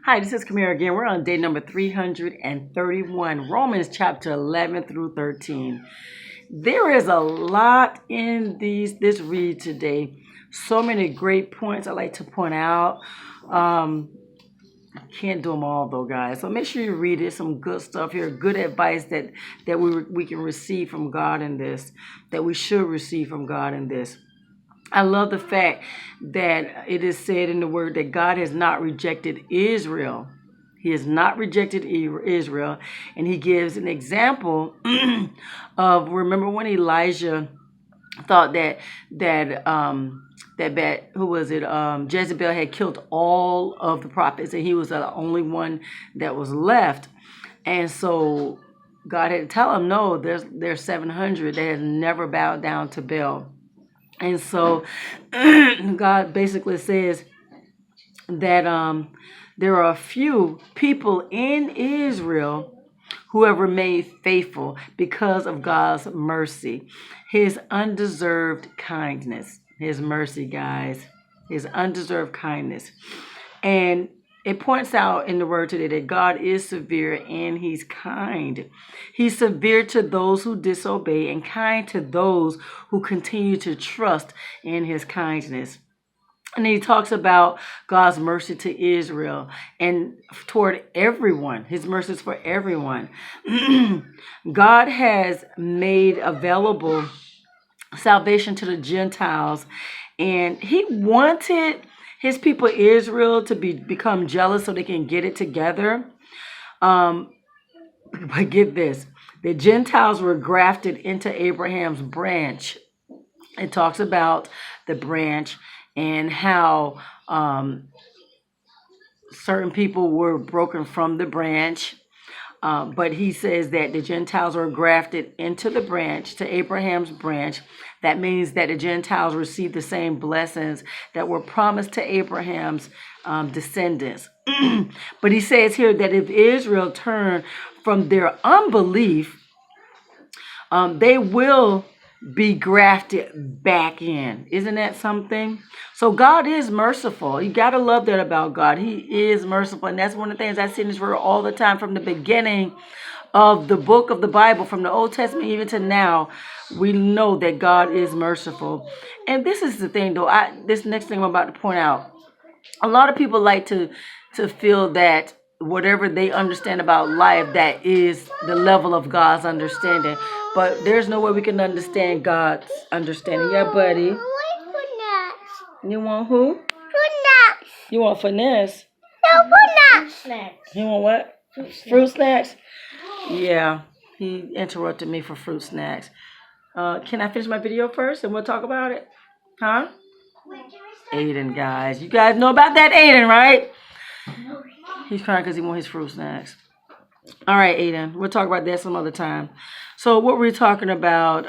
Hi, this is Kamera again. We're on day number 331, Romans chapter 11 through 13. There is a lot in this read today. So many great points I like to point out. Can't do them all though, guys. So make sure you read it. Some good stuff here, good advice that we can receive from God in this, that we should receive from God in this. I love the fact that it is said in the word that God has not rejected Israel. He has not rejected Israel. And he gives an example of, remember when Elijah thought that who was it? Jezebel had killed all of the prophets, and he was the only one that was left. And so God had to tell him, no, there's 700 that has never bowed down to Baal. And so God basically says that there are a few people in Israel who have remained faithful because of God's mercy, his undeserved kindness, his mercy, guys, his undeserved kindness. And it points out in the word today that God is severe and he's kind. He's severe to those who disobey and kind to those who continue to trust in his kindness. And he talks about God's mercy to Israel and toward everyone. His mercy is for everyone. God has made available salvation to the Gentiles, and he wanted his people Israel to become jealous so they can get it together. But get this, the Gentiles were grafted into Abraham's branch. It talks about the branch and how certain people were broken from the branch. But he says that the Gentiles were grafted into the branch, to Abraham's branch. That means that the Gentiles received the same blessings that were promised to Abraham's descendants. But he says here that if Israel turned from their unbelief, they will be grafted back in. Isn't that something? So God is merciful. You got to love that about God. He is merciful. And that's one of the things I see in this word all the time from the beginning of the book of the Bible, from the Old Testament even to now. We know that God is merciful. And this is the thing, though. This next thing I'm about to point out. A lot of people like to feel that whatever they understand about life, that is the level of God's understanding. But there's no way we can understand God's understanding. Yeah, buddy. You want who? Finesse. You want finesse? No, finesse. You want what? Fruit snacks? Yeah, he interrupted me for fruit snacks. Can I finish my video first and we'll talk about it? Huh? Aiden, guys. You guys know about that Aiden, right? He's crying because he wants his fruit snacks. All right, Aiden. We'll talk about that some other time. So what we're talking about,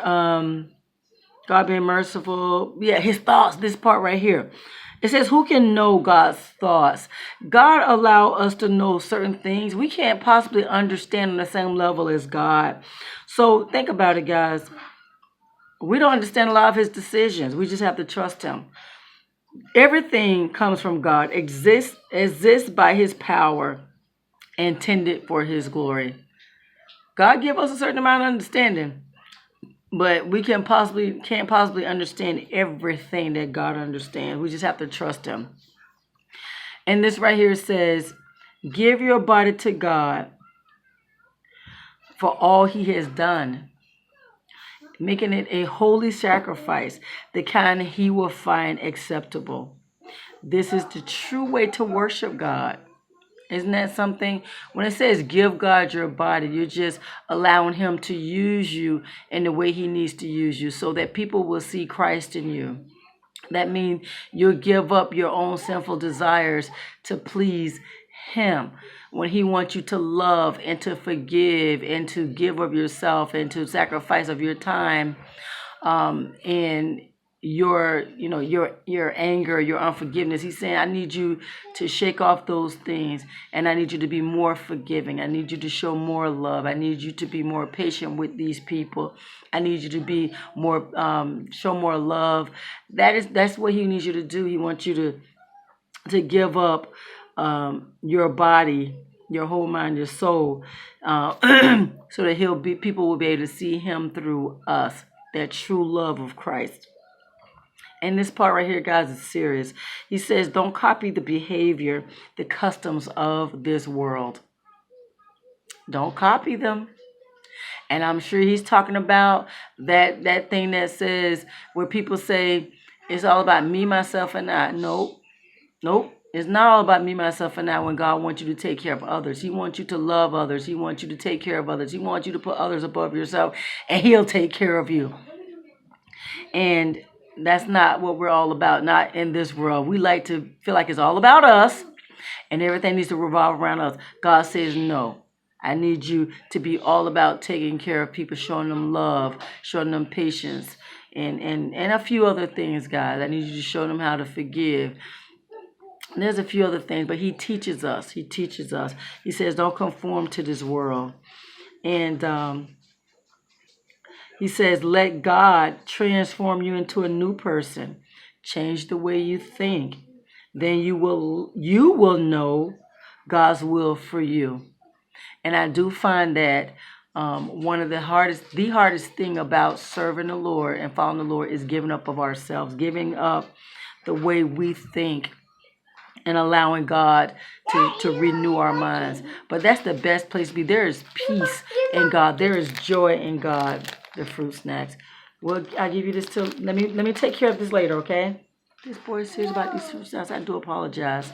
God being merciful. Yeah, his thoughts, this part right here. It says, who can know God's thoughts? God allow us to know certain things we can't possibly understand on the same level as God. So think about it, guys. We don't understand a lot of his decisions. We just have to trust him. Everything comes from God, exists by his power, intended for his glory. God give us a certain amount of understanding, but we can't possibly understand everything that God understands. We just have to trust him. And this right here says, give your body to God for all he has done, making it a holy sacrifice, the kind he will find acceptable. This is the true way to worship God. Isn't that something? When it says give God your body, you're just allowing him to use you in the way he needs to use you so that people will see Christ in you. That means you'll give up your own sinful desires to please him. When he wants you to love and to forgive and to give of yourself and to sacrifice of your time and your anger, your unforgiveness. He's saying, I need you to shake off those things, and I need you to be more forgiving. I need you to show more love. I need you to be more patient with these people. I need you to be more, show more love. That's what he needs you to do. He wants you to give up your body, your whole mind, your soul, so that people will be able to see him through us, that true love of Christ. And this part right here, guys, is serious. He says, don't copy the behavior, the customs of this world. Don't copy them. And I'm sure he's talking about that thing that says, where people say, it's all about me, myself, and I. Nope. It's not all about me, myself, and I when God wants you to take care of others. He wants you to love others. He wants you to take care of others. He wants you to put others above yourself, and he'll take care of you. And that's not what we're all about, not in this world. We like to feel like it's all about us, and everything needs to revolve around us. God says, no. I need you to be all about taking care of people, showing them love, showing them patience, and a few other things, guys. I need you to show them how to forgive. And there's a few other things, but he teaches us. He teaches us. He says, don't conform to this world. And he says, let God transform you into a new person. Change the way you think. Then you will know God's will for you. And I do find that one of the hardest thing about serving the Lord and following the Lord is giving up of ourselves, giving up the way we think, and allowing God to renew our minds. But that's the best place to be. There is peace in God. There is joy in God. The fruit snacks. Well, I'll give you this till let me take care of this later, okay? This boy is serious about these fruit snacks. I do apologize.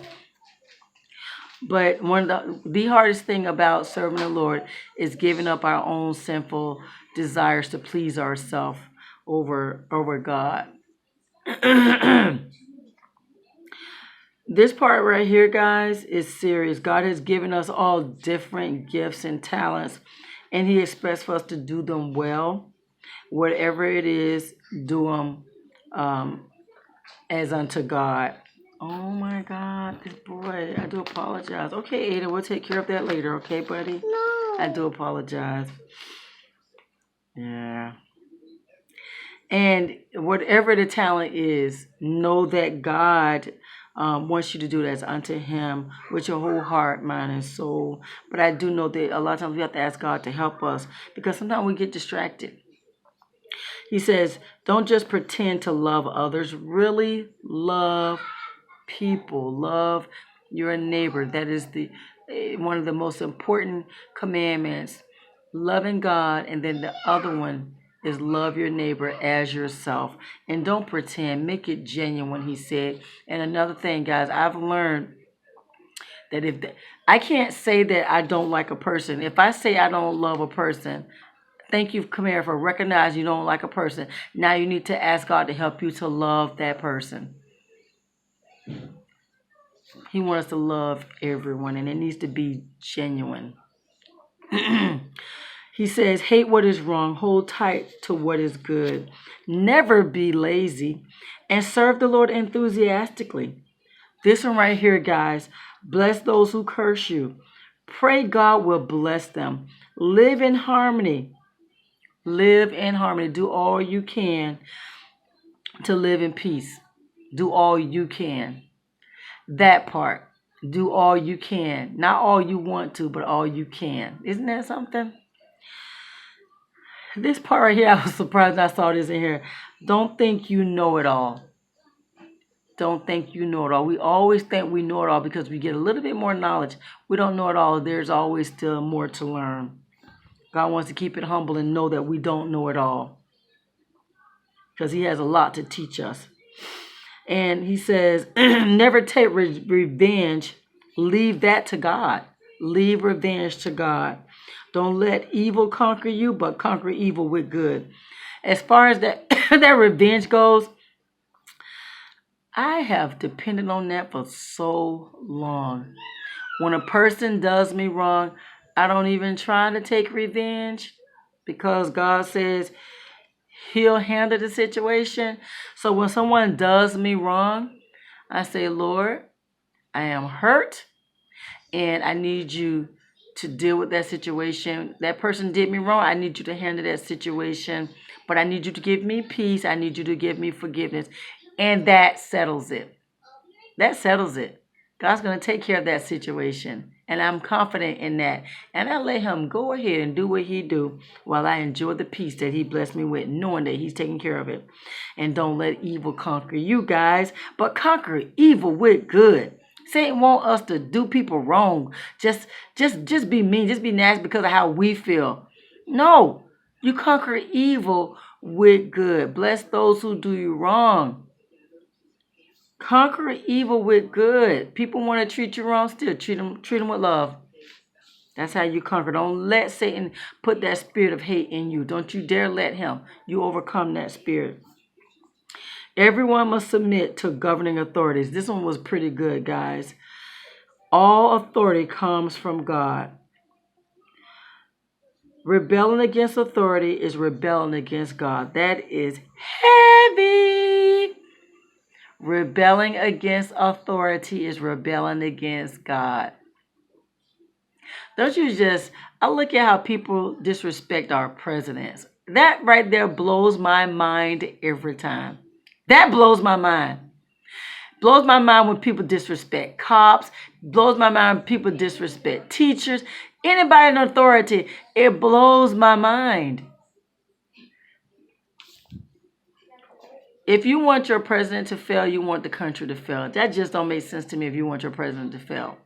But one of the hardest thing about serving the Lord is giving up our own sinful desires to please ourselves over God. This part right here, guys, is serious. God has given us all different gifts and talents, and he expects for us to do them well. Whatever it is, do them as unto God. Oh my God, this boy, I do apologize. Okay, Ada, we'll take care of that later, okay, buddy? No. I do apologize. Yeah. And whatever the talent is, know that God wants you to do that unto him with your whole heart, mind, and soul. But I do know that a lot of times we have to ask God to help us because sometimes we get distracted. He says, don't just pretend to love others. Really love people. Love your neighbor. That is one of the most important commandments. Loving God, and then the other one is love your neighbor as yourself. And don't pretend. Make it genuine, he said. And another thing, guys, I've learned that I can't say that I don't like a person. If I say I don't love a person, thank you, Kamera, for recognizing you don't like a person. Now you need to ask God to help you to love that person. He wants us to love everyone, and it needs to be genuine. He says, hate what is wrong, hold tight to what is good. Never be lazy, and serve the Lord enthusiastically. This one right here, guys. Bless those who curse you. Pray God will bless them. Live in harmony. Live in harmony. Do all you can to live in peace. Do all you can. That part. Do all you can. Not all you want to, but all you can. Isn't that something? This part right here, I was surprised I saw this in here. Don't think you know it all. Don't think you know it all. We always think we know it all because we get a little bit more knowledge. We don't know it all. There's always still more to learn. God wants to keep it humble and know that we don't know it all, because he has a lot to teach us. And he says, never take revenge. Leave that to God. Leave revenge to God. Don't let evil conquer you, but conquer evil with good. As far as that, that revenge goes, I have depended on that for so long. When a person does me wrong, I don't even try to take revenge, because God says he'll handle the situation. So when someone does me wrong, I say, Lord, I am hurt, and I need you to deal with that situation. That person did me wrong. I need you to handle that situation, but I need you to give me peace. I need you to give me forgiveness. And that settles it. That settles it. God's going to take care of that situation. And I'm confident in that. And I let him go ahead and do what he do while I enjoy the peace that he blessed me with, knowing that he's taking care of it. And don't let evil conquer you guys, but conquer evil with good. Satan want us to do people wrong. Just be mean, just be nasty because of how we feel. No, you conquer evil with good. Bless those who do you wrong. Conquer evil with good. People want to treat you wrong, still treat them with love. That's how you conquer. Don't let Satan put that spirit of hate in you. Don't you dare let him. You overcome that spirit. Everyone must submit to governing authorities. This one was pretty good, guys. All authority comes from God. Rebelling against authority is rebelling against God. That is heavy. Rebelling against authority is rebelling against God. Don't you just, I look at how people disrespect our presidents. That right there blows my mind every time. That blows my mind. Blows my mind when people disrespect cops. Blows my mind when people disrespect teachers. Anybody in authority, it blows my mind. If you want your president to fail, you want the country to fail. That just don't make sense to me if you want your president to fail.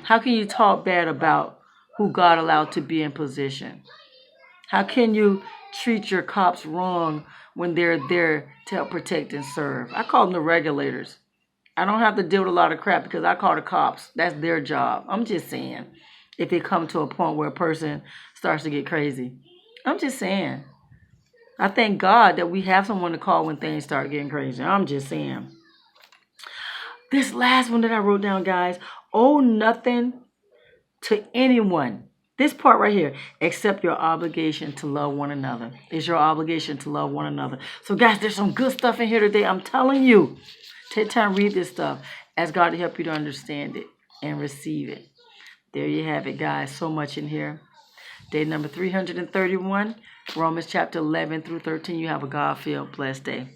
How can you talk bad about who God allowed to be in position? How can you treat your cops wrong when they're there to help protect and serve? I call them the regulators. I don't have to deal with a lot of crap because I call the cops. That's their job. I'm just saying, if it comes to a point where a person starts to get crazy. I'm just saying. I thank God that we have someone to call when things start getting crazy. I'm just saying. This last one that I wrote down, guys, owe nothing to anyone. This part right here, except your obligation to love one another. It's your obligation to love one another. So, guys, there's some good stuff in here today. I'm telling you. Take time, read this stuff. Ask God to help you to understand it and receive it. There you have it, guys. So much in here. Day number 331, Romans chapter 11 through 13. You have a God-filled, blessed day.